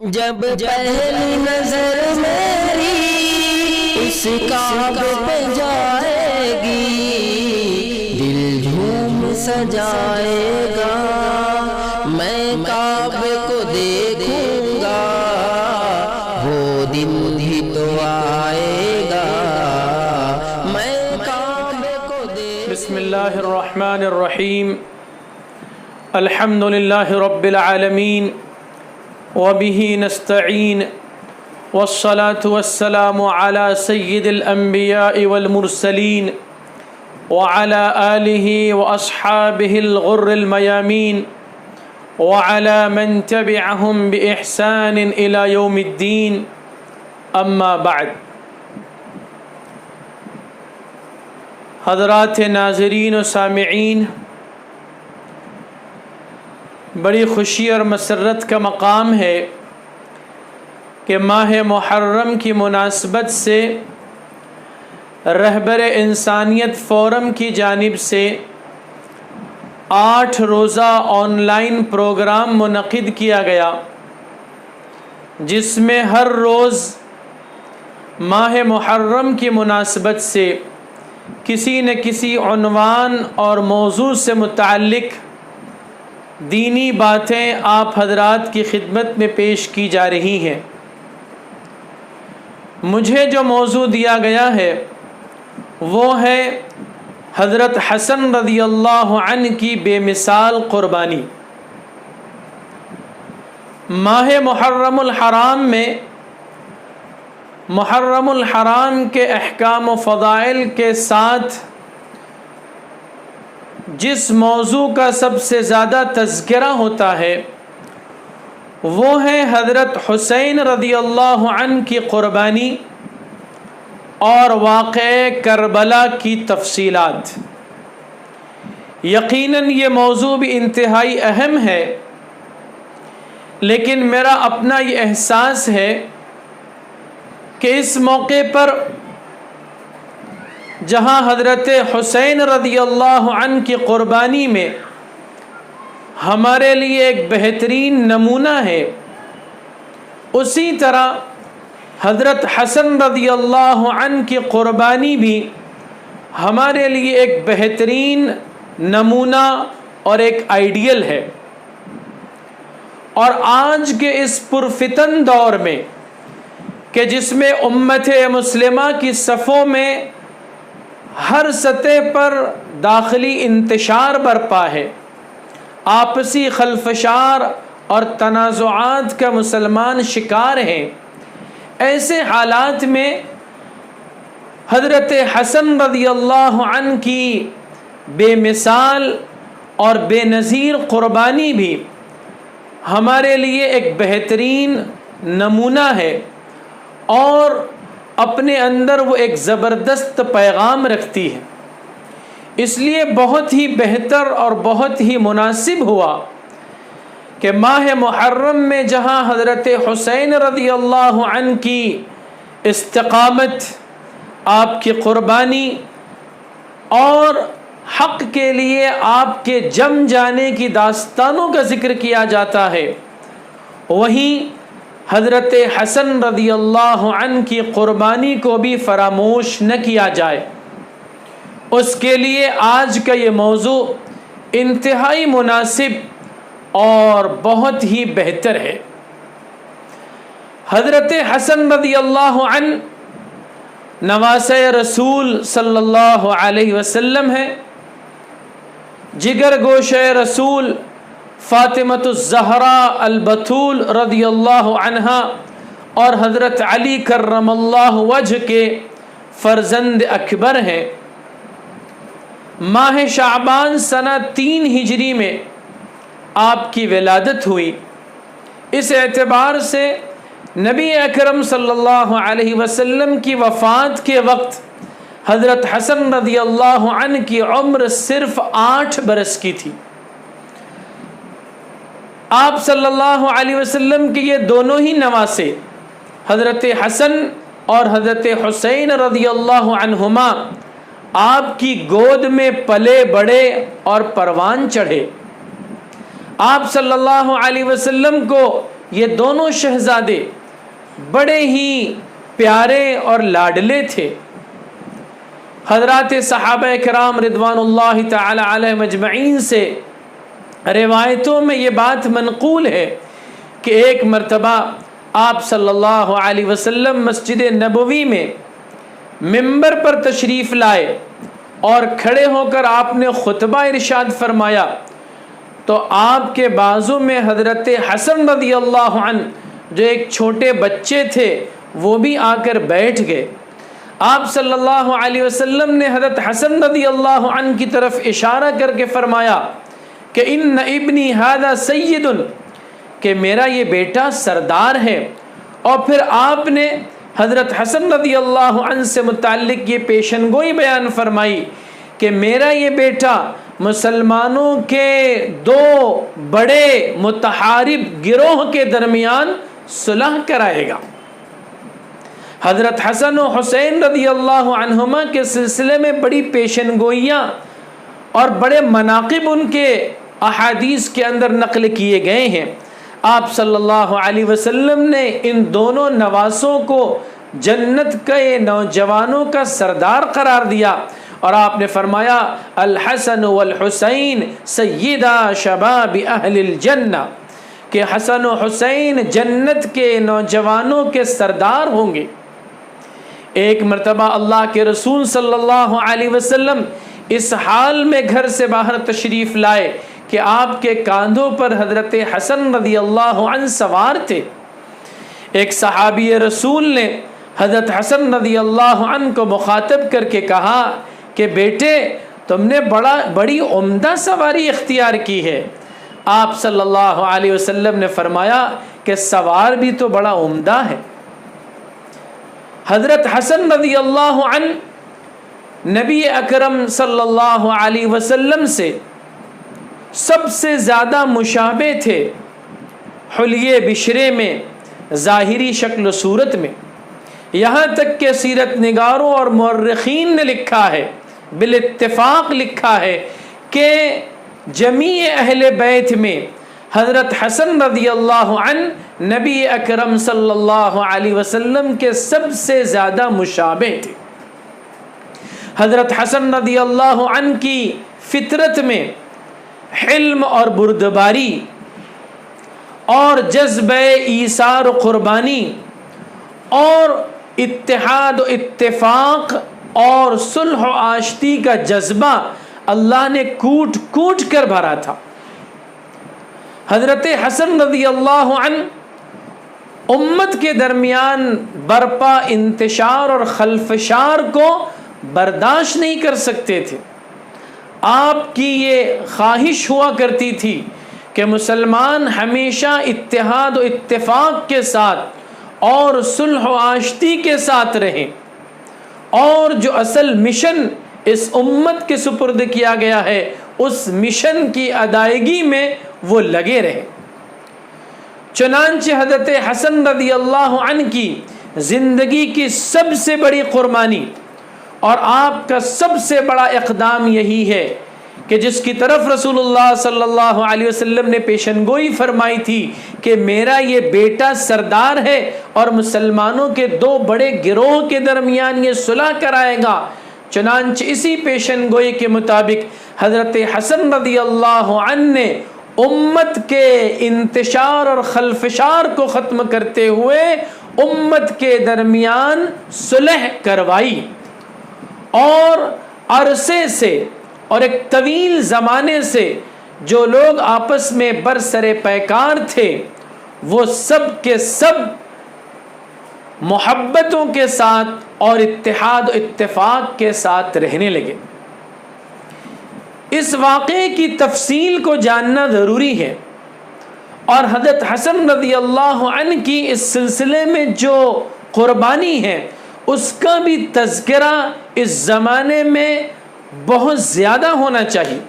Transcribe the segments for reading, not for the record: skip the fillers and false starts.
جب پہلی نظر میری اس کعبے پہ جائے گی، دل جھوم سجائے گا، میں کعبے کو دیکھوں گا، وہ دن بھی تو آئے گا، میں کعبے کو دیکھوں گا۔ بسم اللہ الرحمن الرحیم، الحمد للہ رب العالمین، وبه نستعین، والصلاة والسلام على سید الانبیاء والمرسلین، وعلى آلہ واصحابہ الغر المیامین، وعلى من تبعهم بإحسان إلى يوم الدین، اما بعد۔ حضرات ناظرین و سامعین، بڑی خوشی اور مسرت کا مقام ہے کہ ماہ محرم کی مناسبت سے رہبر انسانیت فورم کی جانب سے 8 روزہ آن لائن پروگرام منعقد کیا گیا، جس میں ہر روز ماہ محرم کی مناسبت سے کسی نہ کسی عنوان اور موضوع سے متعلق دینی باتیں آپ حضرات کی خدمت میں پیش کی جا رہی ہیں۔ مجھے جو موضوع دیا گیا ہے وہ ہے حضرت حسن رضی اللہ عنہ کی بے مثال قربانی۔ ماہ محرم الحرام میں محرم الحرام کے احکام و فضائل کے ساتھ جس موضوع کا سب سے زیادہ تذکرہ ہوتا ہے وہ ہے حضرت حسین رضی اللہ عنہ کی قربانی اور واقعہ کربلا کی تفصیلات۔ یقیناً یہ موضوع بھی انتہائی اہم ہے، لیکن میرا اپنا یہ احساس ہے کہ اس موقع پر جہاں حضرت حسین رضی اللہ عنہ کی قربانی میں ہمارے لیے ایک بہترین نمونہ ہے، اسی طرح حضرت حسن رضی اللہ عنہ کی قربانی بھی ہمارے لیے ایک بہترین نمونہ اور ایک آئیڈیل ہے۔ اور آج کے اس پرفتن دور میں کہ جس میں امت مسلمہ کی صفوں میں ہر سطح پر داخلی انتشار برپا ہے، آپسی خلفشار اور تنازعات کا مسلمان شکار ہیں، ایسے حالات میں حضرت حسن رضی اللہ عنہ کی بے مثال اور بے نظیر قربانی بھی ہمارے لیے ایک بہترین نمونہ ہے اور اپنے اندر وہ ایک زبردست پیغام رکھتی ہے۔ اس لیے بہت ہی بہتر اور بہت ہی مناسب ہوا کہ ماہ محرم میں جہاں حضرت حسین رضی اللہ عنہ کی استقامت، آپ کی قربانی اور حق کے لیے آپ کے جم جانے کی داستانوں کا ذکر کیا جاتا ہے، وہیں حضرت حسن رضی اللہ عنہ کی قربانی کو بھی فراموش نہ کیا جائے۔ اس کے لیے آج کا یہ موضوع انتہائی مناسب اور بہت ہی بہتر ہے۔ حضرت حسن رضی اللہ عنہ نواسہ رسول صلی اللہ علیہ وسلم ہے، جگر گوشہ رسول فاطمۃ الزہراء البتول رضی اللہ عنہا اور حضرت علی کرم اللہ وجہ کے فرزند اکبر ہیں۔ ماہ شعبان سنہ 3 ہجری میں آپ کی ولادت ہوئی۔ اس اعتبار سے نبی اکرم صلی اللہ علیہ وسلم کی وفات کے وقت حضرت حسن رضی اللہ عنہ کی عمر صرف 8 برس کی تھی۔ آپ صلی اللہ علیہ وسلم کے یہ دونوں ہی نواسے حضرت حسن اور حضرت حسین رضی اللہ عنہما آپ کی گود میں پلے بڑے اور پروان چڑھے۔ آپ صلی اللہ علیہ وسلم کو یہ دونوں شہزادے بڑے ہی پیارے اور لاڈلے تھے۔ حضرات صحابہ کرام رضوان اللہ تعالی علیہم اجمعین سے روایتوں میں یہ بات منقول ہے کہ ایک مرتبہ آپ صلی اللہ علیہ وسلم مسجد نبوی میں ممبر پر تشریف لائے اور کھڑے ہو کر آپ نے خطبہ ارشاد فرمایا تو آپ کے بازو میں حضرت حسن رضی اللہ عنہ جو ایک چھوٹے بچے تھے وہ بھی آ کر بیٹھ گئے۔ آپ صلی اللہ علیہ وسلم نے حضرت حسن رضی اللہ عنہ کی طرف اشارہ کر کے فرمایا کہ ان ابنی ھذا سید، کہ میرا یہ بیٹا سردار ہے۔ اور پھر آپ نے حضرت حسن رضی اللہ عنہ سے متعلق یہ پیشن گوئی بیان فرمائی کہ میرا یہ بیٹا مسلمانوں کے دو بڑے متحارب گروہ کے درمیان صلح کرائے گا۔ حضرت حسن و حسین رضی اللہ عنہما کے سلسلے میں بڑی پیشن گوئیاں اور بڑے مناقب ان کے احادیث کے اندر نقل کیے گئے ہیں۔ آپ صلی اللہ علیہ وسلم نے ان دونوں نواسوں کو جنت کے نوجوانوں کا سردار قرار دیا اور آپ نے فرمایا الحسن والحسین سیدا شباب اہل الجنہ، کہ حسن و حسین جنت کے نوجوانوں کے سردار ہوں گے۔ ایک مرتبہ اللہ کے رسول صلی اللہ علیہ وسلم اس حال میں گھر سے باہر تشریف لائے کہ آپ کے کاندھوں پر حضرت حسن رضی اللہ عنہ سوار تھے۔ ایک صحابی رسول نے حضرت حسن رضی اللہ عنہ کو مخاطب کر کے کہا کہ بیٹے تم نے بڑی عمدہ سواری اختیار کی ہے۔ آپ صلی اللہ علیہ وسلم نے فرمایا کہ سوار بھی تو بڑا عمدہ ہے۔ حضرت حسن رضی اللہ عنہ نبی اکرم صلی اللہ علیہ وسلم سے سب سے زیادہ مشابہ تھے حلیے بشرے میں، ظاہری شکل و صورت میں، یہاں تک کہ سیرت نگاروں اور مورخین نے لکھا ہے، بالاتفاق لکھا ہے کہ جمیع اہل بیت میں حضرت حسن رضی اللہ عنہ نبی اکرم صلی اللہ علیہ وسلم کے سب سے زیادہ مشابہ تھے۔ حضرت حسن رضی اللہ عنہ کی فطرت میں حلم اور بردباری اور جذبہ ایثار و قربانی اور اتحاد و اتفاق اور صلح و آشتی کا جذبہ اللہ نے کوٹ کوٹ کر بھرا تھا۔ حضرت حسن رضی اللہ عنہ امت کے درمیان برپا انتشار اور خلفشار کو برداشت نہیں کر سکتے تھے۔ آپ کی یہ خواہش ہوا کرتی تھی کہ مسلمان ہمیشہ اتحاد و اتفاق کے ساتھ اور صلح و آشتی کے ساتھ رہیں، اور جو اصل مشن اس امت کے سپرد کیا گیا ہے اس مشن کی ادائیگی میں وہ لگے رہے۔ چنانچہ حضرت حسن رضی اللہ عنہ کی زندگی کی سب سے بڑی قربانی اور آپ کا سب سے بڑا اقدام یہی ہے کہ جس کی طرف رسول اللہ صلی اللہ علیہ وسلم نے پیشن گوئی فرمائی تھی کہ میرا یہ بیٹا سردار ہے اور مسلمانوں کے دو بڑے گروہ کے درمیان یہ صلح کرائے گا۔ چنانچہ اسی پیشن گوئی کے مطابق حضرت حسن رضی اللہ عنہ نے امت کے انتشار اور خلفشار کو ختم کرتے ہوئے امت کے درمیان صلح کروائی، اور عرصے سے اور ایک طویل زمانے سے جو لوگ آپس میں برسر پیکار تھے وہ سب کے سب محبتوں کے ساتھ اور اتحاد و اتفاق کے ساتھ رہنے لگے۔ اس واقعے کی تفصیل کو جاننا ضروری ہے، اور حضرت حسن رضی اللہ عنہ کی اس سلسلے میں جو قربانی ہے اس کا بھی تذکرہ اس زمانے میں بہت زیادہ ہونا چاہیے۔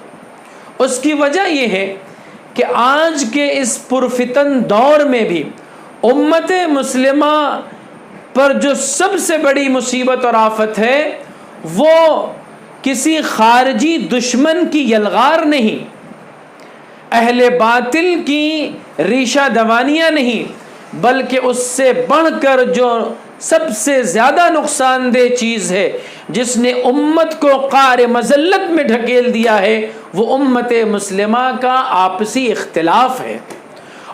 اس کی وجہ یہ ہے کہ آج کے اس پرفتن دور میں بھی امت مسلمہ پر جو سب سے بڑی مصیبت اور آفت ہے وہ کسی خارجی دشمن کی یلغار نہیں، اہل باطل کی ریشہ دوانیاں نہیں، بلکہ اس سے بڑھ کر جو سب سے زیادہ نقصان دہ چیز ہے جس نے امت کو قعر مذلت میں ڈھکیل دیا ہے، وہ امت مسلمہ کا آپسی اختلاف ہے۔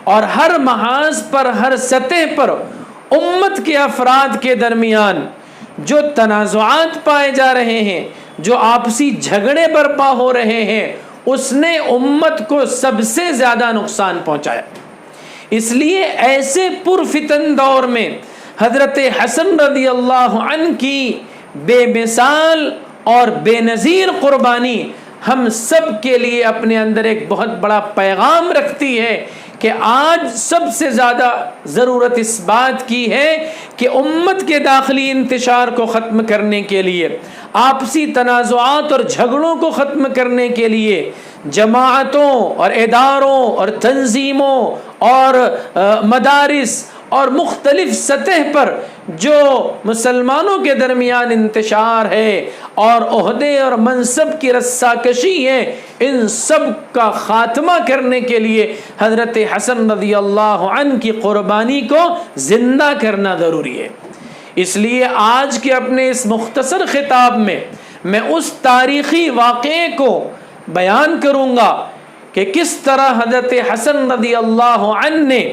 اور ہر محاذ پر، ہر سطح پر امت کے افراد کے درمیان جو تنازعات پائے جا رہے ہیں، جو آپسی جھگڑے برپا ہو رہے ہیں، اس نے امت کو سب سے زیادہ نقصان پہنچایا۔ اس لیے ایسے پرفتن دور میں حضرت حسن رضی اللہ عنہ کی بے مثال اور بے نظیر قربانی ہم سب کے لیے اپنے اندر ایک بہت بڑا پیغام رکھتی ہے کہ آج سب سے زیادہ ضرورت اس بات کی ہے کہ امت کے داخلی انتشار کو ختم کرنے کے لیے، آپسی تنازعات اور جھگڑوں کو ختم کرنے کے لیے جماعتوں اور اداروں اور تنظیموں اور مدارس اور مختلف سطح پر جو مسلمانوں کے درمیان انتشار ہے اور عہدے اور منصب کی رساکشی ہے، ان سب کا خاتمہ کرنے کے لیے حضرت حسن رضی اللہ عنہ کی قربانی کو زندہ کرنا ضروری ہے۔ اس لیے آج کے اپنے اس مختصر خطاب میں میں اس تاریخی واقعے کو بیان کروں گا کہ کس طرح حضرت حسن رضی اللہ عنہ نے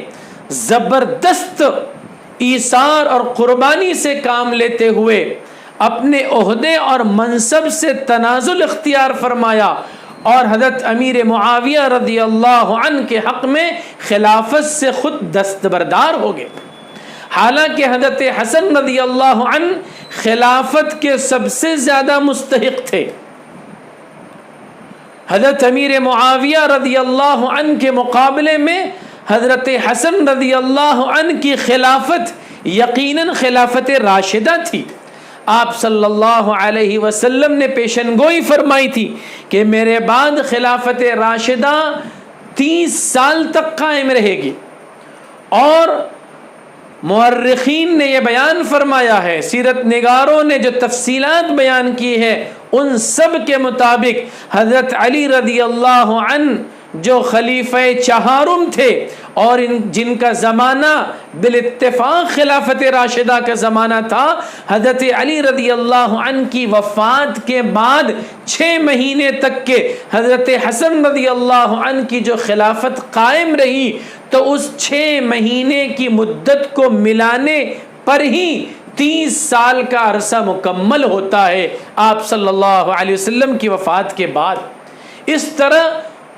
زبردست ایثار اور قربانی سے کام لیتے ہوئے اپنے عہدے اور منصب سے تنازل اختیار فرمایا اور حضرت امیر معاویہ رضی اللہ عنہ کے حق میں خلافت سے خود دستبردار ہو گئے۔ حالانکہ حضرت حسن رضی اللہ عنہ خلافت کے سب سے زیادہ مستحق تھے۔ حضرت امیر معاویہ رضی اللہ عنہ کے مقابلے میں حضرت حسن رضی اللہ عنہ کی خلافت یقیناً خلافت راشدہ تھی۔ آپ صلی اللہ علیہ وسلم نے پیشن گوئی فرمائی تھی کہ میرے بعد خلافت راشدہ 30 سال تک قائم رہے گی، اور مورخین نے یہ بیان فرمایا ہے، سیرت نگاروں نے جو تفصیلات بیان کی ہے ان سب کے مطابق حضرت علی رضی اللہ عنہ جو خلیفہ چہارم تھے اور جن کا زمانہ بالاتفاق خلافت راشدہ کا زمانہ تھا، حضرت علی رضی اللہ عنہ کی وفات کے بعد 6 مہینے تک کے حضرت حسن رضی اللہ عنہ کی جو خلافت قائم رہی، تو اس 6 مہینے کی مدت کو ملانے پر ہی 30 سال کا عرصہ مکمل ہوتا ہے آپ صلی اللہ علیہ وسلم کی وفات کے بعد۔ اس طرح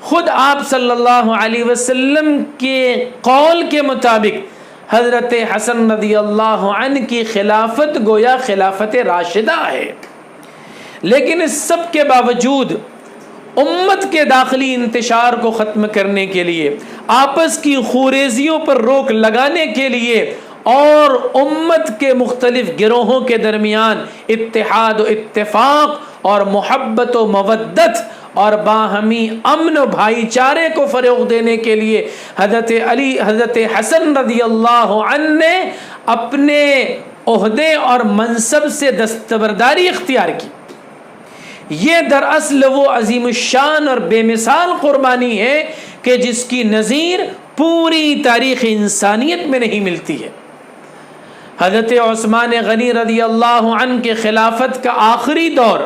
خود آپ صلی اللہ علیہ وسلم کے قول کے مطابق حضرت حسن رضی اللہ عنہ کی خلافت گویا خلافت راشدہ ہے۔ لیکن اس سب کے باوجود امت کے داخلی انتشار کو ختم کرنے کے لیے، آپس کی خوریزیوں پر روک لگانے کے لیے اور امت کے مختلف گروہوں کے درمیان اتحاد و اتفاق اور محبت و مودت اور باہمی امن و بھائی چارے کو فروغ دینے کے لیے حضرت حسن رضی اللہ عنہ نے اپنے عہدے اور منصب سے دستبرداری اختیار کی۔ یہ دراصل وہ عظیم الشان اور بے مثال قربانی ہے کہ جس کی نظیر پوری تاریخ انسانیت میں نہیں ملتی ہے۔ حضرت عثمان غنی رضی اللہ عنہ کے خلافت کا آخری دور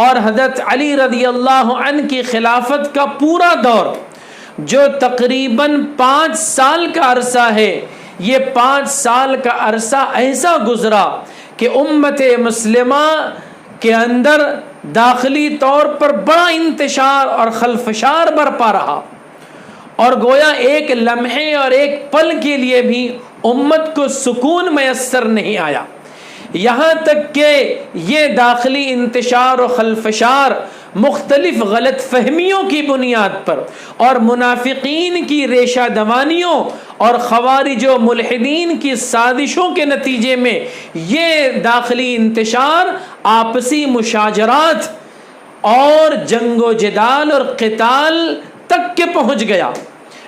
اور حضرت علی رضی اللہ عنہ کی خلافت کا پورا دور جو تقریباً 5 سال کا عرصہ ہے، یہ 5 سال کا عرصہ ایسا گزرا کہ امت مسلمہ کے اندر داخلی طور پر بڑا انتشار اور خلفشار برپا رہا، اور گویا ایک لمحے اور ایک پل کے لیے بھی امت کو سکون میسر نہیں آیا، یہاں تک کہ یہ داخلی انتشار و خلفشار مختلف غلط فہمیوں کی بنیاد پر اور منافقین کی ریشہ دوانیوں اور خوارج و ملحدین کی سازشوں کے نتیجے میں یہ داخلی انتشار آپسی مشاجرات اور جنگ و جدال اور قتال تک کے پہنچ گیا،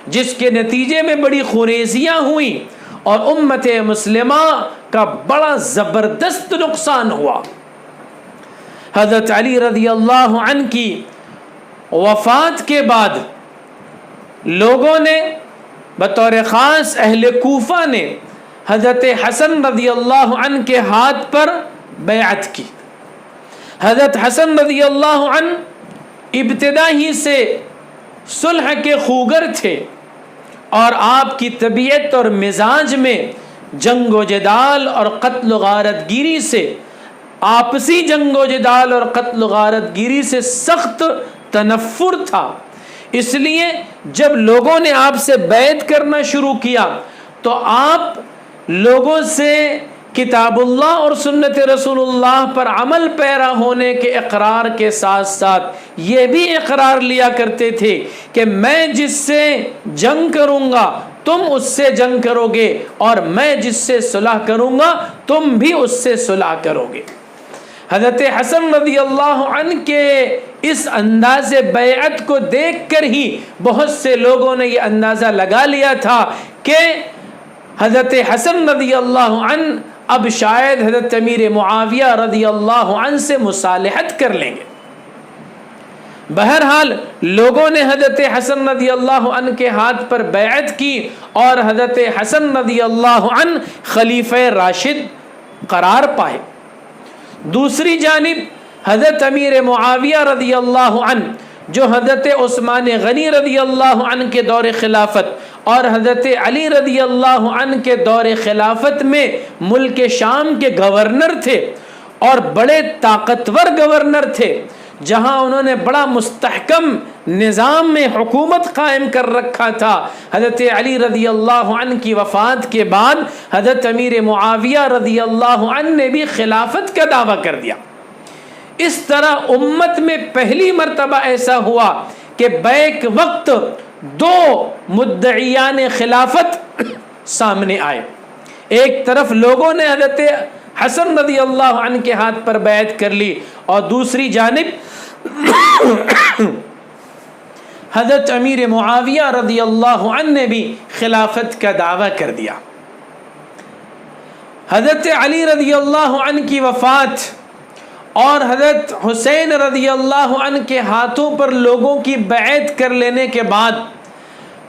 جس کے نتیجے میں بڑی خوریزیاں ہوئیں اور امت مسلمہ کا بڑا زبردست نقصان ہوا۔ حضرت علی رضی اللہ عنہ کی وفات کے بعد لوگوں نے بطور خاص اہل کوفہ نے حضرت حسن رضی اللہ عنہ کے ہاتھ پر بیعت کی. حضرت حسن رضی اللہ عنہ ابتدا ہی سے صلح کے خوگر تھے اور آپ کی طبیعت اور مزاج میں جنگ و جدال اور قتل و غارت گیری سے، آپسی جنگ و جدال اور قتل و غارت گیری سے سخت تنفر تھا. اس لیے جب لوگوں نے آپ سے بیعت کرنا شروع کیا تو آپ لوگوں سے کتاب اللہ اور سنت رسول اللہ پر عمل پیرا ہونے کے اقرار کے ساتھ ساتھ یہ بھی اقرار لیا کرتے تھے کہ میں جس سے جنگ کروں گا تم اس سے جنگ کرو گے، اور میں جس سے صلح کروں گا تم بھی اس سے صلح کرو گے. حضرت حسن رضی اللہ عنہ کے اس انداز بیعت کو دیکھ کر ہی بہت سے لوگوں نے یہ اندازہ لگا لیا تھا کہ حضرت حسن رضی اللہ عنہ اب شاید حضرت امیر معاویہ رضی اللہ عنہ سے مصالحت کر لیں گے. بہرحال لوگوں نے حضرت حسن رضی اللہ عنہ کے ہاتھ پر بیعت کی اور حضرت حسن رضی اللہ عنہ خلیفہ راشد قرار پائے. دوسری جانب حضرت امیر معاویہ رضی اللہ عنہ جو حضرت عثمان غنی رضی اللہ عنہ کے دور خلافت اور حضرت علی رضی اللہ عنہ کے دور خلافت میں ملک شام کے گورنر تھے اور بڑے طاقتور گورنر تھے، جہاں انہوں نے بڑا مستحکم نظام میں حکومت قائم کر رکھا تھا. حضرت علی رضی اللہ عنہ کی وفات کے بعد حضرت امیر معاویہ رضی اللہ عنہ نے بھی خلافت کا دعویٰ کر دیا. اس طرح امت میں پہلی مرتبہ ایسا ہوا کہ بیک وقت دو مدعیان خلافت سامنے آئے. ایک طرف لوگوں نے حضرت حسن رضی اللہ عنہ کے ہاتھ پر بیعت کر لی اور دوسری جانب حضرت امیر معاویہ رضی اللہ عنہ نے بھی خلافت کا دعویٰ کر دیا. حضرت علی رضی اللہ عنہ کی وفات اور حضرت حسین رضی اللہ عنہ کے ہاتھوں پر لوگوں کی بیعت کر لینے کے بعد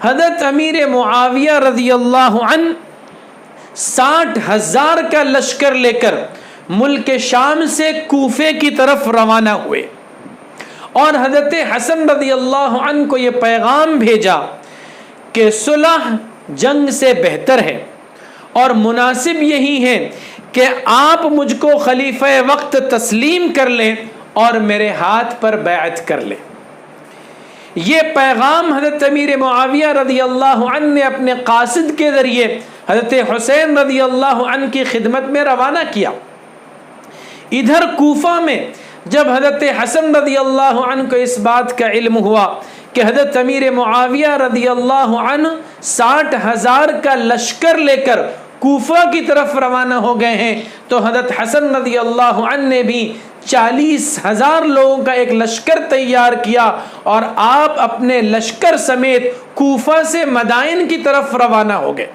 حضرت امیر معاویہ رضی اللہ عنہ 60,000 کا لشکر لے کر ملک شام سے کوفے کی طرف روانہ ہوئے اور حضرت حسن رضی اللہ عنہ کو یہ پیغام بھیجا کہ صلح جنگ سے بہتر ہے اور مناسب یہی ہے کہ آپ مجھ کو خلیفہ وقت تسلیم کر لیں اور میرے ہاتھ پر بیعت کر لیں. یہ پیغام حضرت امیر معاویہ رضی اللہ عنہ نے اپنے قاصد کے ذریعے حضرت حسین رضی اللہ عنہ کی خدمت میں روانہ کیا. ادھر کوفہ میں جب حضرت حسن رضی اللہ عنہ کو اس بات کا علم ہوا کہ حضرت امیر معاویہ رضی اللہ عنہ 60,000 کا لشکر لے کر کوفہ کی طرف روانہ ہو گئے ہیں تو حضرت حسن رضی اللہ عنہ نے بھی 40,000 لوگوں کا ایک لشکر تیار کیا اور آپ اپنے لشکر سمیت کوفہ سے مدائن کی طرف روانہ ہو گئے.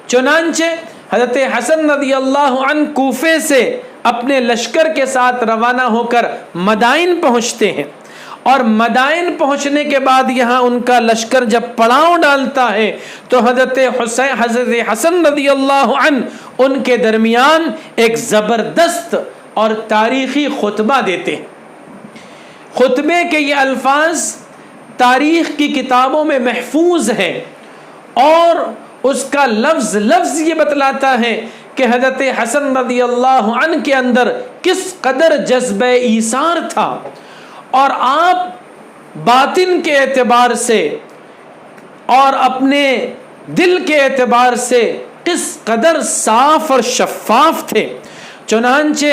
چنانچہ حضرت حسن رضی اللہ عنہ کوفے سے اپنے لشکر کے ساتھ روانہ ہو کر مدائن پہنچتے ہیں اور مدائن پہنچنے کے بعد یہاں ان کا لشکر جب پڑاؤ ڈالتا ہے تو حضرت حسن رضی اللہ عنہ ان کے درمیان ایک زبردست اور تاریخی خطبہ دیتے ہیں. خطبے کے یہ الفاظ تاریخ کی کتابوں میں محفوظ ہیں اور اس کا لفظ لفظ یہ بتلاتا ہے کہ حضرت حسن رضی اللہ عنہ کے اندر کس قدر جذبہ ایثار تھا اور آپ باطن کے اعتبار سے اور اپنے دل کے اعتبار سے کس قدر صاف اور شفاف تھے. چنانچہ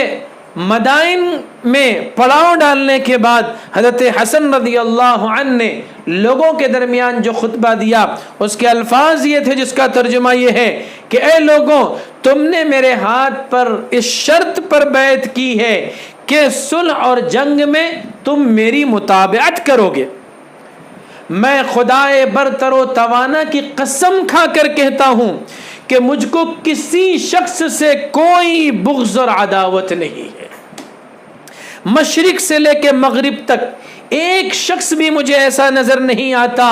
مدائن میں پڑاؤ ڈالنے کے بعد حضرت حسن رضی اللہ عنہ نے لوگوں کے درمیان جو خطبہ دیا اس کے الفاظ یہ تھے جس کا ترجمہ یہ ہے کہ اے لوگوں، تم نے میرے ہاتھ پر اس شرط پر بیعت کی ہے کہ صلح اور جنگ میں تم میری متابعت کرو گے. میں خدائے برتر و توانا کی قسم کھا کر کہتا ہوں کہ مجھ کو کسی شخص سے کوئی بغض اور عداوت نہیں ہے. مشرق سے لے کے مغرب تک ایک شخص بھی مجھے ایسا نظر نہیں آتا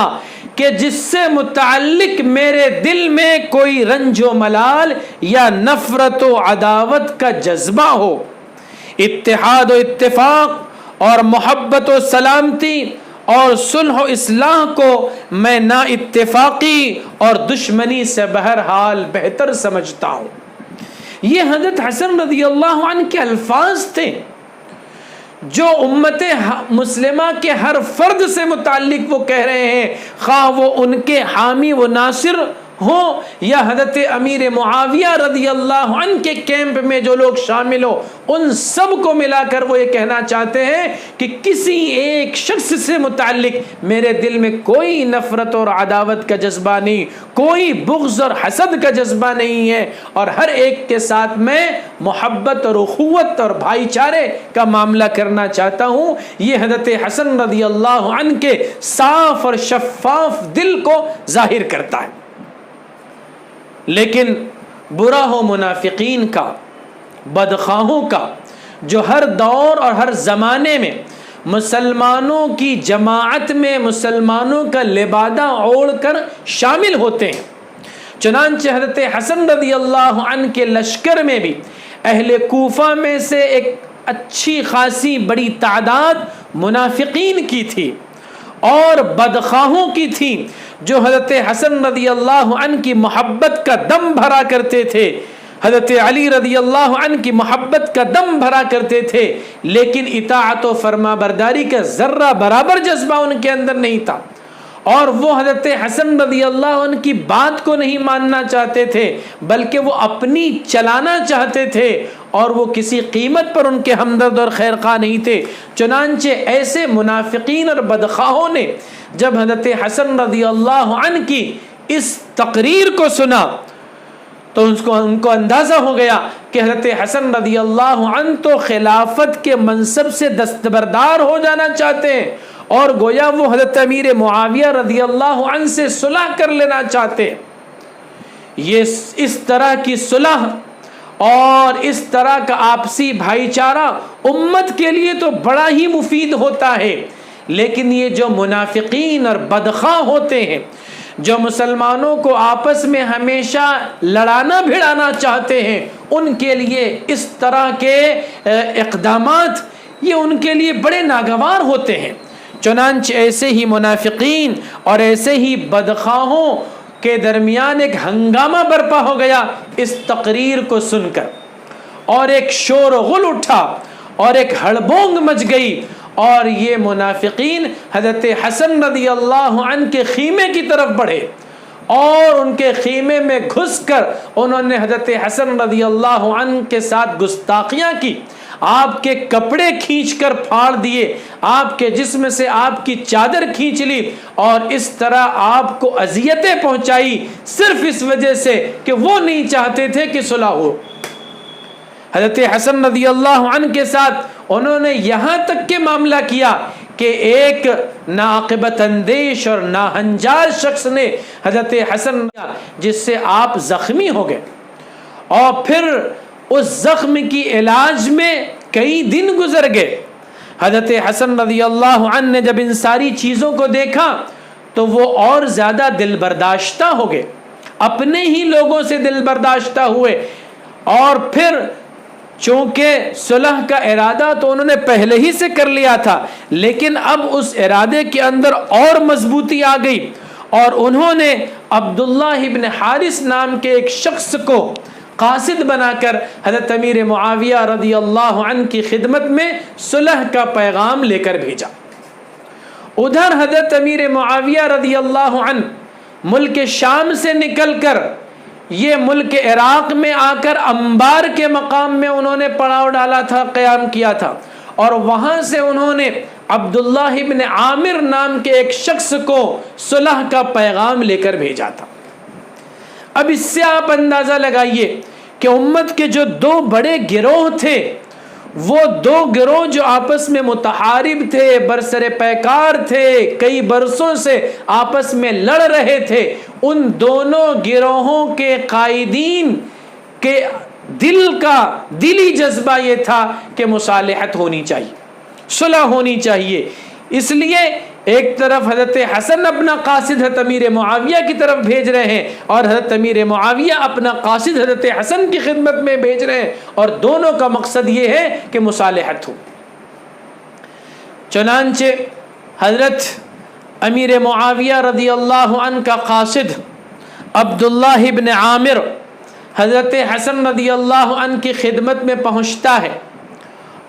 کہ جس سے متعلق میرے دل میں کوئی رنج و ملال یا نفرت و عداوت کا جذبہ ہو۔ اتحاد و اتفاق اور محبت و سلامتی اور صلح و اصلاح کو میں نا اتفاقی اور دشمنی سے بہرحال بہتر سمجھتا ہوں۔ یہ حضرت حسن رضی اللہ عنہ کے الفاظ تھے جو امت مسلمہ کے ہر فرد سے متعلق وہ کہہ رہے ہیں، خواہ وہ ان کے حامی و ناصر ہو یا حضرت امیر معاویہ رضی اللہ عنہ کے کیمپ میں جو لوگ شامل ہو، ان سب کو ملا کر وہ یہ کہنا چاہتے ہیں کہ کسی ایک شخص سے متعلق میرے دل میں کوئی نفرت اور عداوت کا جذبہ نہیں، کوئی بغض اور حسد کا جذبہ نہیں ہے، اور ہر ایک کے ساتھ میں محبت اور اخوت اور بھائی چارے کا معاملہ کرنا چاہتا ہوں۔ یہ حضرت حسن رضی اللہ عنہ کے صاف اور شفاف دل کو ظاہر کرتا ہے۔ لیکن برا ہو منافقین کا، بدخواہوں کا، جو ہر دور اور ہر زمانے میں مسلمانوں کی جماعت میں مسلمانوں کا لبادہ اوڑھ کر شامل ہوتے ہیں۔ چنانچہ حضرت حسن رضی اللہ عنہ کے لشکر میں بھی اہل کوفہ میں سے ایک اچھی خاصی بڑی تعداد منافقین کی تھی اور بدخواہوں کی تھی، جو حضرت حسن رضی اللہ عنہ کی محبت کا دم بھرا کرتے تھے، حضرت علی رضی اللہ عنہ کی محبت کا دم بھرا کرتے تھے، لیکن اطاعت و فرما برداری کا ذرہ برابر جذبہ ان کے اندر نہیں تھا، اور وہ حضرت حسن رضی اللہ عنہ کی بات کو نہیں ماننا چاہتے تھے بلکہ وہ اپنی چلانا چاہتے تھے، اور وہ کسی قیمت پر ان کے ہمدرد اور خیرخواہ نہیں تھے۔ چنانچہ ایسے منافقین اور بدخواہوں نے جب حضرت حسن رضی اللہ عنہ کی اس تقریر کو سنا تو ان کو اندازہ ہو گیا کہ حضرت حسن رضی اللہ عنہ تو خلافت کے منصب سے دستبردار ہو جانا چاہتے ہیں، اور گویا وہ حضرت امیر معاویہ رضی اللہ عنہ سے صلح کر لینا چاہتے ہیں۔ یہ اس طرح کی صلح اور اس طرح کا آپسی بھائی چارہ امت کے لیے تو بڑا ہی مفید ہوتا ہے، لیکن یہ جو منافقین اور بدخواہ ہوتے ہیں، جو مسلمانوں کو آپس میں ہمیشہ لڑانا بھڑانا چاہتے ہیں، ان کے لیے اس طرح کے اقدامات یہ ان کے لیے بڑے ناگوار ہوتے ہیں۔ چنانچہ ایسے ہی منافقین اور ایسے ہی بدخواہوں کے درمیان ایک ہنگامہ برپا ہو گیا اس تقریر کو سن کر، اور ایک شور و غل اٹھا اور ایک ہڑبونگ مچ گئی، اور یہ منافقین حضرت حسن رضی اللہ عنہ کے خیمے کی طرف بڑھے اور ان کے خیمے میں گھس کر انہوں نے حضرت حسن رضی اللہ عنہ کے ساتھ گستاخیاں کی، آپ کے کپڑے کھینچ کر پھاڑ دیے، آپ کے جسم سے آپ کی چادر کھینچ لی، اور اس طرح آپ کو اذیتیں پہنچائی، صرف اس وجہ سے کہ وہ نہیں چاہتے تھے کہ صلح ہو۔ حضرت حسن رضی اللہ عنہ کے ساتھ انہوں نے یہاں تک کہ معاملہ کیا کہ ایک ناعاقبت اندیش اور ناہنجار شخص نے حضرت حسن جس سے آپ زخمی ہو گئے، اور پھر اس زخم کی علاج میں کئی دن گزر گئے۔ حضرت حسن رضی اللہ عنہ نے جب ان ساری چیزوں کو دیکھا تو وہ اور زیادہ دل برداشتہ ہو گئے، اپنے ہی لوگوں سے دل برداشتہ ہوئے، اور پھر چونکہ صلح کا ارادہ تو انہوں نے پہلے ہی سے کر لیا تھا، لیکن اب اس ارادے کے اندر اور مضبوطی آ گئی، اور انہوں نے عبداللہ ابن حارث نام کے ایک شخص کو قاصد بنا کر حضرت امیر معاویہ رضی اللہ عنہ کی خدمت میں صلح کا پیغام لے کر بھیجا۔ ادھر حضرت امیر معاویہ رضی اللہ عنہ ملک شام سے نکل کر یہ ملک عراق میں آ کر انبار کے مقام میں انہوں نے پڑاؤ ڈالا تھا، قیام کیا تھا، اور وہاں سے انہوں نے عبداللہ ابن عامر نام کے ایک شخص کو صلح کا پیغام لے کر بھیجا تھا۔ اب اس سے آپ اندازہ لگائیے کہ امت کے جو دو بڑے گروہ تھے، وہ دو گروہ جو آپس میں متحارب تھے، برسر پیکار تھے، کئی برسوں سے آپس میں لڑ رہے تھے، ان دونوں گروہوں کے قائدین کے دلی جذبہ یہ تھا کہ مصالحت ہونی چاہیے، صلح ہونی چاہیے۔ اس لیے ایک طرف حضرت حسن اپنا قاصد حضرت امیر معاویہ کی طرف بھیج رہے ہیں اور حضرت امیر معاویہ اپنا قاصد حضرت حسن کی خدمت میں بھیج رہے ہیں، اور دونوں کا مقصد یہ ہے کہ مصالحت ہو۔ چنانچہ حضرت امیر معاویہ رضی اللہ عنہ کا قاصد عبداللہ ابن عامر حضرت حسن رضی اللہ عنہ کی خدمت میں پہنچتا ہے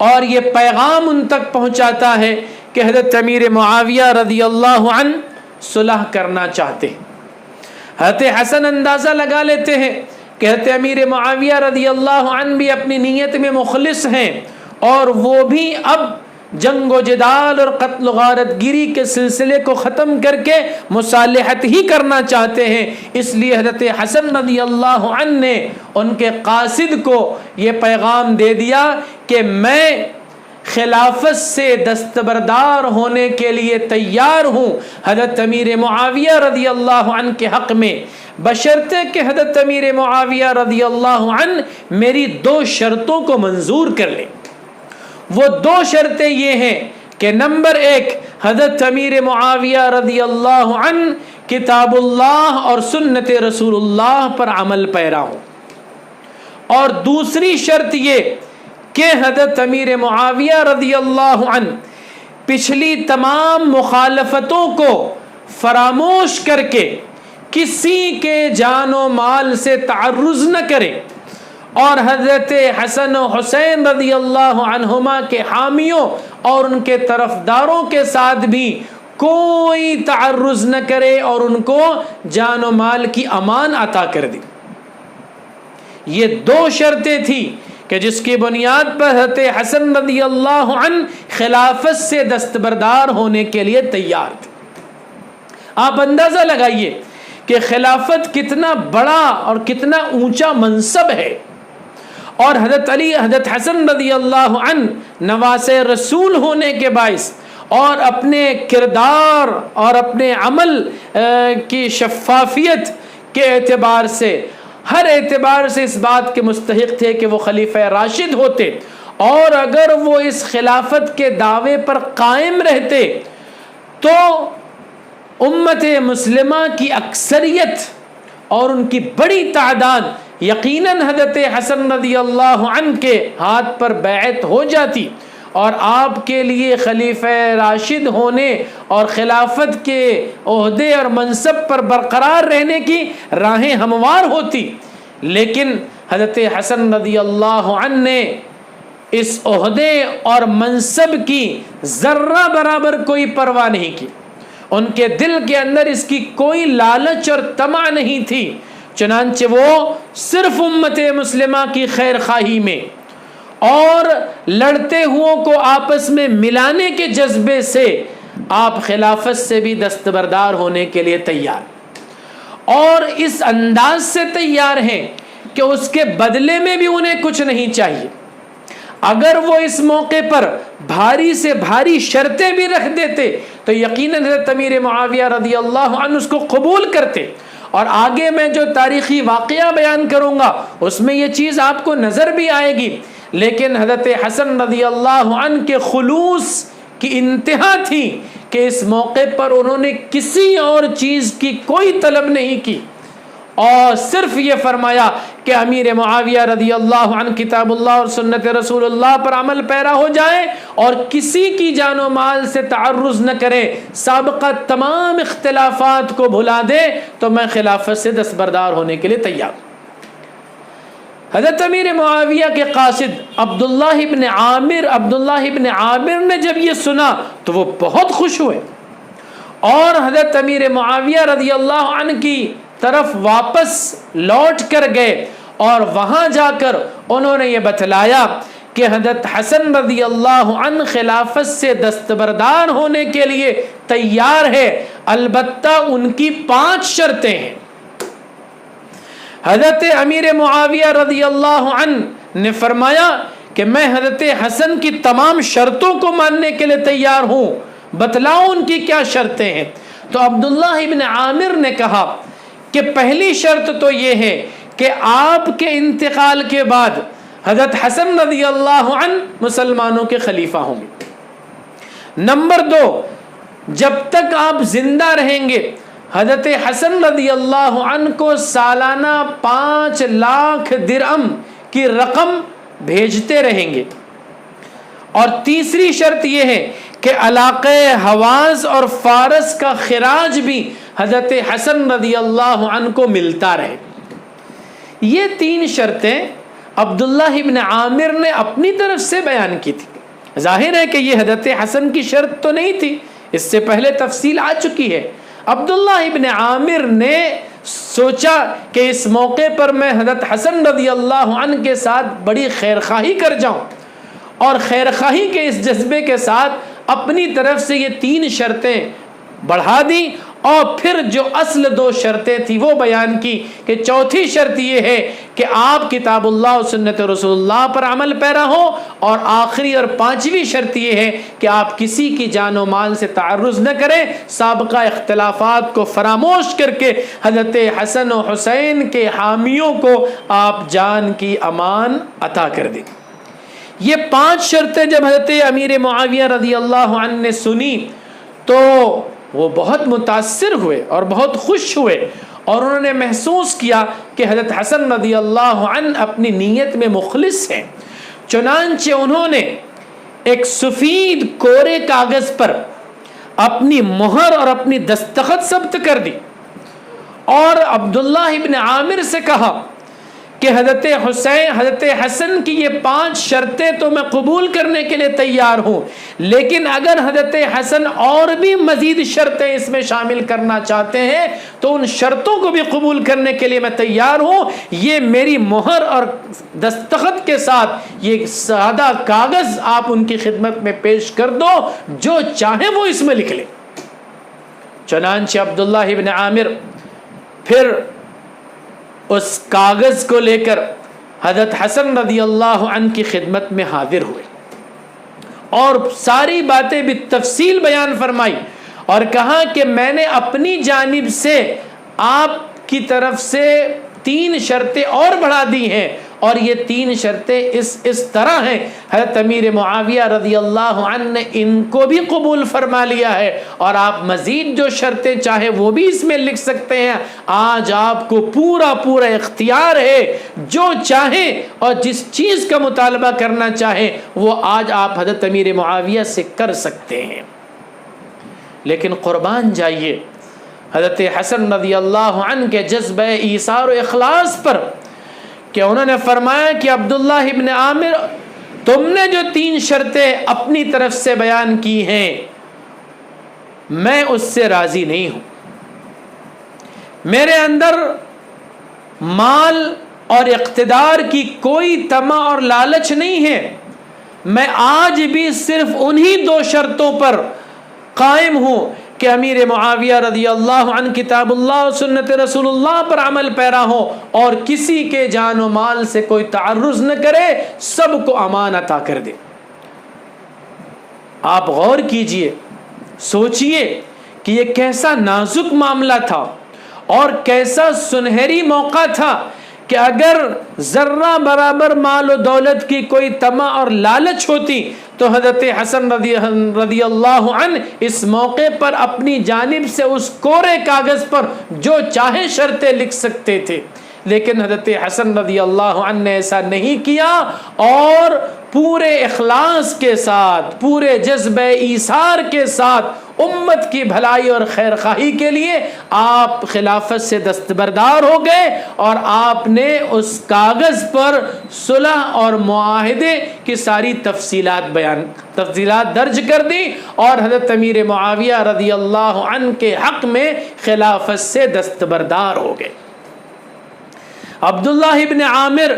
اور یہ پیغام ان تک پہنچاتا ہے کہ حضرت امیر معاویہ رضی اللہ عنہ صلح کرنا چاہتے ہیں۔ حضرت حسن اندازہ لگا لیتے ہیں کہ حضرت امیر معاویہ رضی اللہ عنہ بھی اپنی نیت میں مخلص ہیں اور وہ بھی اب جنگ و جدال اور قتل و غارت گیری کے سلسلے کو ختم کر کے مصالحت ہی کرنا چاہتے ہیں۔ اس لیے حضرت حسن رضی اللہ عنہ نے ان کے قاصد کو یہ پیغام دے دیا کہ میں خلافت سے دستبردار ہونے کے لیے تیار ہوں حضرت امیر معاویہ رضی اللہ عنہ کے حق میں، بشرطے کہ حضرت امیر معاویہ رضی اللہ عنہ میری 2 شرطوں کو منظور کر لیں۔ وہ 2 شرطیں یہ ہیں کہ نمبر 1 حضرت امیر معاویہ رضی اللہ عنہ کتاب اللہ اور سنت رسول اللہ پر عمل پیرا ہوں، اور دوسری شرط یہ کہ حضرت امیر معاویہ رضی اللہ عنہ پچھلی تمام مخالفتوں کو فراموش کر کے کسی کے جان و مال سے تعرض نہ کریں، اور حضرت حسن و حسین رضی اللہ عنہما کے حامیوں اور ان کے طرفداروں کے ساتھ بھی کوئی تعرض نہ کرے اور ان کو جان و مال کی امان عطا کر دی۔ یہ 2 شرطیں تھیں کہ جس کی بنیاد پر حضرت حسن رضی اللہ عنہ خلافت سے دستبردار ہونے کے لیے تیار تھے۔ آپ اندازہ لگائیے کہ خلافت کتنا بڑا اور کتنا اونچا منصب ہے، اور حضرت حسن رضی اللہ عنہ نواسے رسول ہونے کے باعث اور اپنے کردار اور اپنے عمل کی شفافیت کے اعتبار سے ہر اعتبار سے اس بات کے مستحق تھے کہ وہ خلیفہ راشد ہوتے، اور اگر وہ اس خلافت کے دعوے پر قائم رہتے تو امت مسلمہ کی اکثریت اور ان کی بڑی تعداد یقیناً حضرت حسن رضی اللہ عنہ کے ہاتھ پر بیعت ہو جاتی، اور آپ کے لیے خلیفہ راشد ہونے اور خلافت کے عہدے اور منصب پر برقرار رہنے کی راہیں ہموار ہوتی۔ لیکن حضرت حسن رضی اللہ عنہ نے اس عہدے اور منصب کی ذرہ برابر کوئی پرواہ نہیں کی، ان کے دل کے اندر اس کی کوئی لالچ اور طمع نہیں تھی، چنانچہ وہ صرف امت مسلمہ کی خیر خواہی میں اور لڑتے ہوں کو آپس میں ملانے کے جذبے سے آپ خلافت سے بھی دستبردار ہونے کے لیے تیار، اور اس انداز سے تیار ہیں کہ اس کے بدلے میں بھی انہیں کچھ نہیں چاہیے۔ اگر وہ اس موقع پر بھاری سے بھاری شرطیں بھی رکھ دیتے تو یقیناً حضرت امیر معاویہ رضی اللہ عنہ اس کو قبول کرتے، اور آگے میں جو تاریخی واقعہ بیان کروں گا اس میں یہ چیز آپ کو نظر بھی آئے گی۔ لیکن حضرت حسن رضی اللہ عنہ کے خلوص کی انتہا تھی کہ اس موقع پر انہوں نے کسی اور چیز کی کوئی طلب نہیں کی، اور صرف یہ فرمایا کہ امیر معاویہ رضی اللہ عنہ کتاب اللہ اور سنت رسول اللہ پر عمل پیرا ہو جائے اور کسی کی جان و مال سے تعرض نہ کرے، سابقہ تمام اختلافات کو بھلا دے تو میں خلافت سے دستبردار ہونے کے لیے تیار ہوں۔ حضرت امیر معاویہ کے قاصد عبداللہ ابن عامر نے جب یہ سنا تو وہ بہت خوش ہوئے، اور حضرت امیر معاویہ رضی اللہ عنہ کی طرف واپس لوٹ کر گئے، اور وہاں جا کر انہوں نے یہ بتلایا کہ حضرت حسن رضی اللہ عنہ خلافت سے دستبردار ہونے کے لیے تیار ہے، البتہ ان کی 5 شرطیں ہیں۔ حضرت امیر معاویہ رضی اللہ عنہ نے فرمایا کہ میں حضرت حسن کی تمام شرطوں کو ماننے کے لیے تیار ہوں، بتلاؤ ان کی کیا شرطیں ہیں۔ تو عبداللہ ابن عامر نے کہا کہ پہلی شرط تو یہ ہے کہ آپ کے انتقال کے بعد حضرت حسن رضی اللہ عنہ مسلمانوں کے خلیفہ ہوں گے۔ نمبر 2، جب تک آپ زندہ رہیں گے حضرت حسن رضی اللہ عنہ کو سالانہ 5 لاکھ درہم کی رقم بھیجتے رہیں گے۔ اور تیسری شرط یہ ہے کہ علاقے حواز اور فارس کا خراج بھی حضرت حسن رضی اللہ عنہ کو ملتا رہے۔ یہ 3 شرطیں عبداللہ ابن عامر نے اپنی طرف سے بیان کی تھی۔ ظاہر ہے کہ یہ حضرت حسن کی شرط تو نہیں تھی، اس سے پہلے تفصیل آ چکی ہے۔ عبداللہ ابن عامر نے سوچا کہ اس موقع پر میں حضرت حسن رضی اللہ عنہ کے ساتھ بڑی خیرخواہی کر جاؤں، اور خیرخواہی کے اس جذبے کے ساتھ اپنی طرف سے یہ 3 شرطیں بڑھا دیں، اور پھر جو اصل 2 شرطیں تھی وہ بیان کی کہ چوتھی شرط یہ ہے کہ آپ کتاب اللہ و سنت رسول اللہ پر عمل پیرا ہو، اور آخری اور 5ویں شرط یہ ہے کہ آپ کسی کی جان و مال سے تعرض نہ کریں، سابقہ اختلافات کو فراموش کر کے حضرت حسن و حسین کے حامیوں کو آپ جان کی امان عطا کر دیں۔ یہ 5 شرطیں جب حضرت امیر معاویہ رضی اللہ عنہ نے سنی تو وہ بہت متاثر ہوئے اور بہت خوش ہوئے، اور انہوں نے محسوس کیا کہ حضرت حسن رضی اللہ عنہ اپنی نیت میں مخلص ہیں۔ چنانچہ انہوں نے ایک سفید کورے کاغذ پر اپنی مہر اور اپنی دستخط ثبت کر دی، اور عبداللہ ابن عامر سے کہا کہ حضرت حسن کی یہ 5 شرطیں تو میں قبول کرنے کے لیے تیار ہوں، لیکن اگر حضرت حسن اور بھی مزید شرطیں اس میں شامل کرنا چاہتے ہیں تو ان شرطوں کو بھی قبول کرنے کے لیے میں تیار ہوں۔ یہ میری مہر اور دستخط کے ساتھ یہ سادہ کاغذ آپ ان کی خدمت میں پیش کر دو، جو چاہیں وہ اس میں لکھ لیں۔ چنانچہ عبداللہ ابن عامر پھر اس کاغذ کو لے کر حضرت حسن رضی اللہ عنہ کی خدمت میں حاضر ہوئے، اور ساری باتیں بھی تفصیل بیان فرمائی، اور کہا کہ میں نے اپنی جانب سے آپ کی طرف سے 3 شرطیں اور بڑھا دی ہیں، اور یہ 3 شرطیں اس طرح ہیں۔ حضرت امیر معاویہ رضی اللہ عنہ نے ان کو بھی قبول فرما لیا ہے، اور آپ مزید جو شرطیں چاہیں وہ بھی اس میں لکھ سکتے ہیں۔ آج آپ کو پورا اختیار ہے، جو چاہیں اور جس چیز کا مطالبہ کرنا چاہیں وہ آج آپ حضرت امیر معاویہ سے کر سکتے ہیں۔ لیکن قربان جائیے حضرت حسن رضی اللہ عنہ کے جذبہ ایثار و اخلاص پر کہ انہوں نے فرمایا کہ عبداللہ ابن عامر، تم نے جو 3 شرطیں اپنی طرف سے بیان کی ہیں میں اس سے راضی نہیں ہوں۔ میرے اندر مال اور اقتدار کی کوئی طمع اور لالچ نہیں ہے، میں آج بھی صرف انہی 2 شرطوں پر قائم ہوں کہ امیر معاویہ رضی اللہ عنہ کتاب اللہ و سنت رسول اللہ پر عمل پیرا ہو، اور کسی کے جان و مال سے کوئی تعرض نہ کرے، سب کو امان عطا کر دے۔ آپ غور کیجئے، سوچئے کہ یہ کیسا نازک معاملہ تھا اور کیسا سنہری موقع تھا کہ اگر ذرہ برابر مال و دولت کی کوئی طمع اور لالچ ہوتی تو حضرت حسن رضی اللہ عنہ اس موقع پر اپنی جانب سے اس کورے کاغذ پر جو چاہے شرطیں لکھ سکتے تھے، لیکن حضرت حسن رضی اللہ عنہ نے ایسا نہیں کیا، اور پورے اخلاص کے ساتھ، پورے جذبہ ایثار کے ساتھ امت کی بھلائی اور خیرخواہی کے لیے آپ خلافت سے دستبردار ہو گئے، اور آپ نے اس کاغذ پر صلح اور معاہدے کی ساری تفصیلات درج کر دی، اور حضرت امیر معاویہ رضی اللہ عنہ کے حق میں خلافت سے دستبردار ہو گئے۔ عبداللہ ابن عامر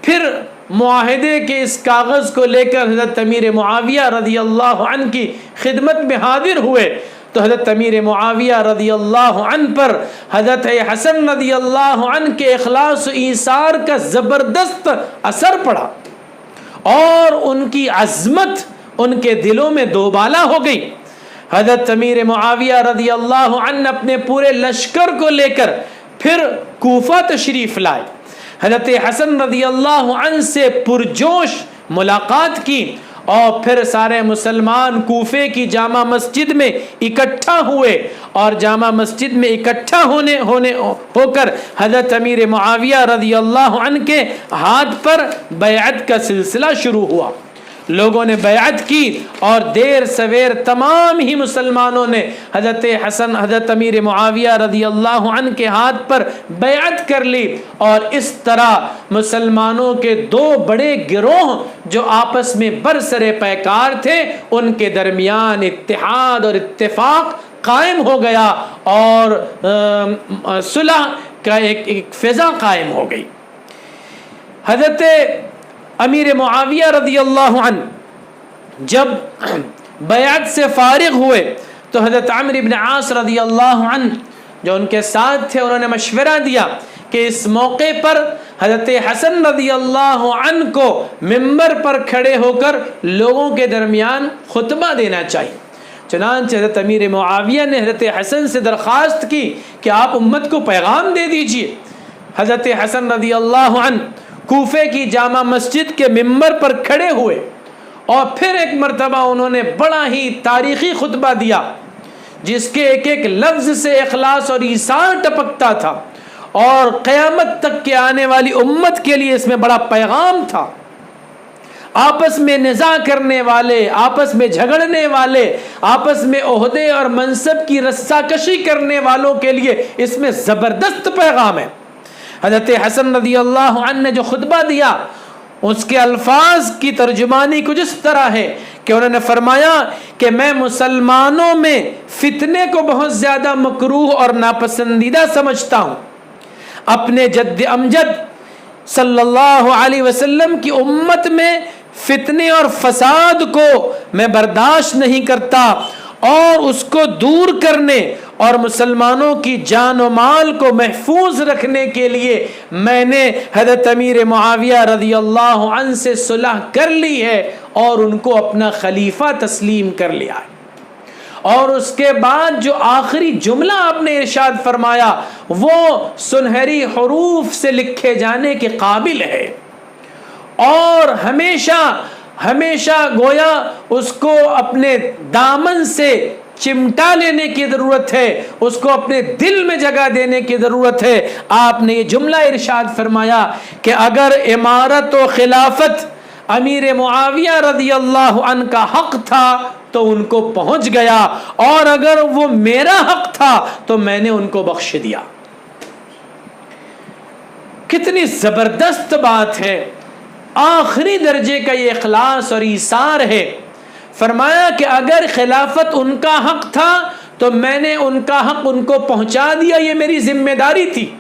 پھر معاہدے کے اس کاغذ کو لے کر حضرت امیر معاویہ رضی اللہ عنہ کی خدمت میں حاضر ہوئے، تو حضرت امیر معاویہ رضی اللہ عنہ پر حضرت حسن رضی اللہ عنہ کے اخلاص و ایثار کا زبردست اثر پڑا، اور ان کی عظمت ان کے دلوں میں دوبالا ہو گئی۔ حضرت امیر معاویہ رضی اللہ عنہ اپنے پورے لشکر کو لے کر پھر کوفہ تشریف لائے، حضرت حسن رضی اللہ عنہ سے پرجوش ملاقات کی، اور پھر سارے مسلمان کوفے کی جامع مسجد میں اکٹھا ہوئے اور جامع مسجد میں اکٹھا ہو کر حضرت امیر معاویہ رضی اللہ عنہ کے ہاتھ پر بیعت کا سلسلہ شروع ہوا. لوگوں نے بیعت کی اور دیر سویر تمام ہی مسلمانوں نے حضرت امیر معاویہ رضی اللہ عنہ کے ہاتھ پر بیعت کر لی. اور اس طرح مسلمانوں کے دو بڑے گروہ جو آپس میں برسر پیکار تھے ان کے درمیان اتحاد اور اتفاق قائم ہو گیا اور صلح کا ایک فضا قائم ہو گئی. حضرت امیر معاویہ رضی اللہ عنہ جب بیعت سے فارغ ہوئے تو حضرت عمرو بن عاص رضی اللہ عنہ جو ان کے ساتھ تھے انہوں نے مشورہ دیا کہ اس موقع پر حضرت حسن رضی اللہ عنہ کو منبر پر کھڑے ہو کر لوگوں کے درمیان خطبہ دینا چاہیے. چنانچہ حضرت امیر معاویہ نے حضرت حسن سے درخواست کی کہ آپ امت کو پیغام دے دیجئے. حضرت حسن رضی اللہ عنہ کوفے کی جامع مسجد کے منبر پر کھڑے ہوئے اور پھر ایک مرتبہ انہوں نے بڑا ہی تاریخی خطبہ دیا جس کے ایک ایک لفظ سے اخلاص اور ایثار ٹپکتا تھا اور قیامت تک کے آنے والی امت کے لیے اس میں بڑا پیغام تھا. آپس میں نزاع کرنے والے، آپس میں جھگڑنے والے، آپس میں عہدے اور منصب کی رسا کشی کرنے والوں کے لیے اس میں زبردست پیغام ہے. حضرت حسن رضی اللہ عنہ نے جو خطبہ دیا اس کے الفاظ کی ترجمانی کچھ اس طرح ہے کہ انہوں نے فرمایا کہ میں مسلمانوں میں فتنے کو بہت زیادہ مکروہ اور ناپسندیدہ سمجھتا ہوں. اپنے جد امجد صلی اللہ علیہ وسلم کی امت میں فتنے اور فساد کو میں برداشت نہیں کرتا اور اس کو دور کرنے اور مسلمانوں کی جان و مال کو محفوظ رکھنے کے لیے میں نے حضرت امیر معاویہ رضی اللہ عنہ سے صلح کر لی ہے اور ان کو اپنا خلیفہ تسلیم کر لیا ہے. اور اس کے بعد جو آخری جملہ آپ نے ارشاد فرمایا وہ سنہری حروف سے لکھے جانے کے قابل ہے اور ہمیشہ گویا اس کو اپنے دامن سے چمٹا لینے کی ضرورت ہے، اس کو اپنے دل میں جگہ دینے کی ضرورت ہے. آپ نے یہ جملہ ارشاد فرمایا کہ اگر امارت و خلافت امیر معاویہ رضی اللہ عنہ کا حق تھا تو ان کو پہنچ گیا اور اگر وہ میرا حق تھا تو میں نے ان کو بخش دیا. کتنی زبردست بات ہے، آخری درجے کا یہ اخلاص اور ایثار ہے. فرمایا کہ اگر خلافت ان کا حق تھا تو میں نے ان کا حق ان کو پہنچا دیا، یہ میری ذمہ داری تھی،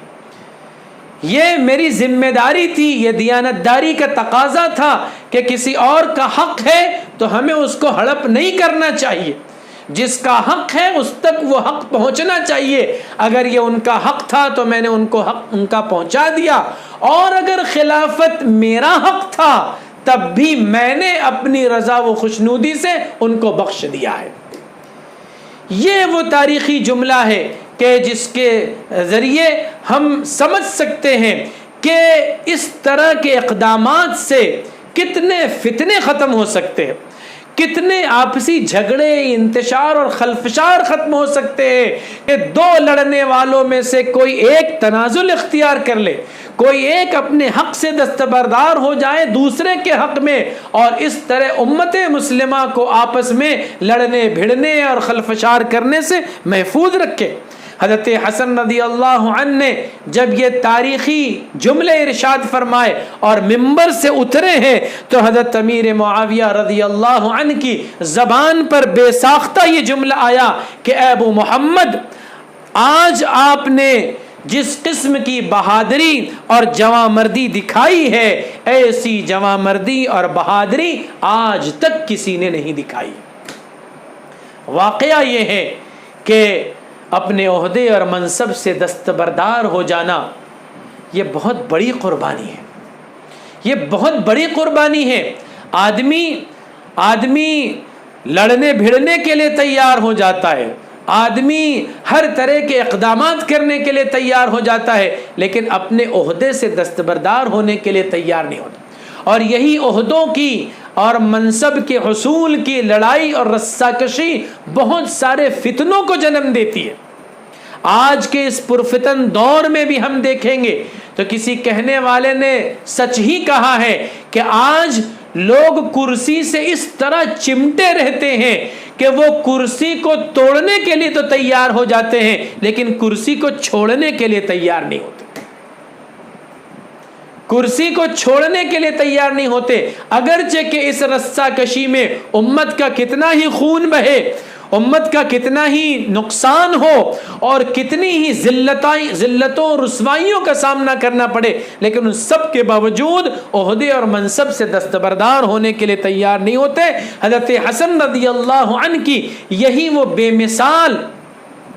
یہ میری ذمہ داری تھی، یہ دیانتداری کا تقاضا تھا کہ کسی اور کا حق ہے تو ہمیں اس کو ہڑپ نہیں کرنا چاہیے. جس کا حق ہے اس تک وہ حق پہنچنا چاہیے. اگر یہ ان کا حق تھا تو میں نے ان کو حق ان کا پہنچا دیا، اور اگر خلافت میرا حق تھا تب بھی میں نے اپنی رضا و خوشنودی سے ان کو بخش دیا ہے. یہ وہ تاریخی جملہ ہے کہ جس کے ذریعے ہم سمجھ سکتے ہیں کہ اس طرح کے اقدامات سے کتنے فتنے ختم ہو سکتے ہیں، کتنے آپسی جھگڑے، انتشار اور خلفشار ختم ہو سکتے ہیں کہ دو لڑنے والوں میں سے کوئی ایک تنازل اختیار کر لے، کوئی ایک اپنے حق سے دستبردار ہو جائے دوسرے کے حق میں، اور اس طرح امت مسلمہ کو آپس میں لڑنے بھڑنے اور خلفشار کرنے سے محفوظ رکھے. حضرت حسن رضی اللہ عنہ نے جب یہ تاریخی جملے ارشاد فرمائے اور منبر سے اترے ہیں تو حضرت امیر معاویہ رضی اللہ عنہ کی زبان پر بے ساختہ یہ جملہ آیا کہ اے ابو محمد، آج آپ نے جس قسم کی بہادری اور جواں مردی دکھائی ہے ایسی جواں مردی اور بہادری آج تک کسی نے نہیں دکھائی. واقعہ یہ ہے کہ اپنے عہدے اور منصب سے دستبردار ہو جانا یہ بہت بڑی قربانی ہے، یہ بہت بڑی قربانی ہے. آدمی لڑنے بھیڑنے کے لیے تیار ہو جاتا ہے، آدمی ہر طرح کے اقدامات کرنے کے لیے تیار ہو جاتا ہے، لیکن اپنے عہدے سے دستبردار ہونے کے لیے تیار نہیں ہوتا. اور یہی عہدوں کی اور منصب کے حصول کی لڑائی اور رساکشی بہت سارے فتنوں کو جنم دیتی ہے۔ آج کے اس پرفتن دور میں بھی ہم دیکھیں گے تو کسی کہنے والے نے سچ ہی کہا ہے کہ آج لوگ کرسی سے اس طرح چمٹے رہتے ہیں کہ وہ کرسی کو توڑنے کے لیے تو تیار ہو جاتے ہیں لیکن کرسی کو چھوڑنے کے لیے تیار نہیں ہوتے، کرسی کو چھوڑنے کے لیے تیار نہیں ہوتے، اگرچہ کہ اس رسا کشی میں امت کا کتنا ہی خون بہے، امت کا کتنا ہی نقصان ہو اور کتنی ہی ذلتوں اور رسوائیوں کا سامنا کرنا پڑے، لیکن ان سب کے باوجود عہدے اور منصب سے دستبردار ہونے کے لیے تیار نہیں ہوتے۔ حضرت حسن رضی اللہ عنہ کی یہی وہ بے مثال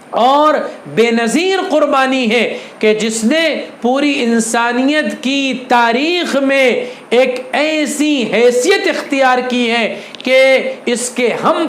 اور بے نظیر قربانی ہے کہ جس نے پوری انسانیت کی تاریخ میں ایک ایسی حیثیت اختیار کی ہے کہ اس کے ہم